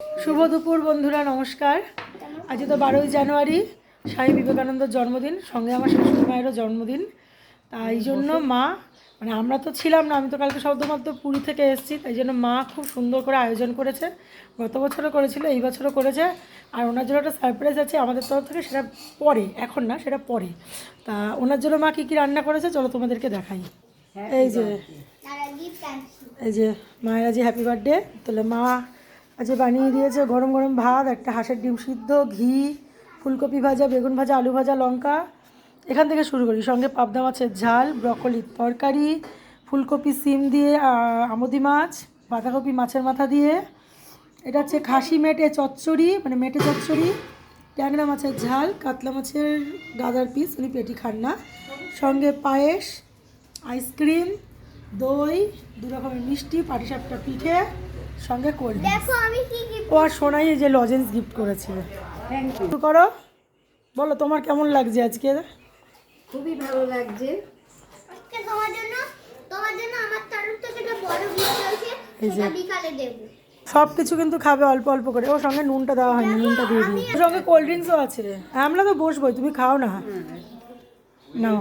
শুভ দুপুর বন্ধুরা, নমস্কার। আজ তো 12ই জানুয়ারি, স্বামী বিবেকানন্দের জন্মদিন, সঙ্গে আমার শাশুড়ি মায়েরও জন্মদিন। তাই জন্য মা, মানে আমরা তো ছিলাম না, আমি তো কালকে শুধুমাত্র পুরী থেকে এসেছি, তাই জন্য মা খুব সুন্দর করে আয়োজন করেছে। গত বছরও করেছিল, এই বছরও করেছে। আর ওনার জন্য একটা সারপ্রাইজ আছে আমাদের তরফ থেকে, সেটা পরে, এখন না, সেটা পরে। তা ওনার জন্য মা কী কী রান্না করেছে চলো তোমাদেরকে দেখাই। এই যে মায়ের আজ হ্যাপি বার্থডে। তাহলে মা আজ বানিয়ে দিয়েছে গরম গরম ভাত, একটা হাঁসের ডিম সিদ্ধ, ঘি, ফুলকপি ভাজা, বেগুন ভাজা, আলু ভাজা, লঙ্কা, এখান থেকে শুরু করি। সঙ্গে পাবদা মাছের ঝাল, ব্রকলির তরকারি, ফুলকপি সিম দিয়ে আমুদি মাছ, বাঁধাকপি মাছের মাথা দিয়ে, এটা হচ্ছে খাসি মেটে চচ্চড়ি, মানে মেটে চচ্চড়ি, ট্যাংরা মাছের ঝাল, কাতলা মাছের গাদার পিস, উনি পেটি খান না, সঙ্গে পায়েস, আইসক্রিম, দই, দু রকমের মিষ্টি, পাটিসাপটা পিঠে, সঙ্গে কোল্ড ড্রিঙ্কস। ও আর সোনাই এই যে লজেন্স গিফট করেছে। Thank you. শুরু করো, বলো তোমার কেমন লাগছে আজকে? খুবই ভালো লাগছে। এই যে সব কিছু কিন্তু খাবে অল্প অল্প করে। ওর সঙ্গে নুনটা দেওয়া হয়নি, নুনটা দিয়ে দিই। ওর সঙ্গে কোল্ড ড্রিঙ্কসও আছে। আমরা তো বসবোই, তুমি খাও না। নাও।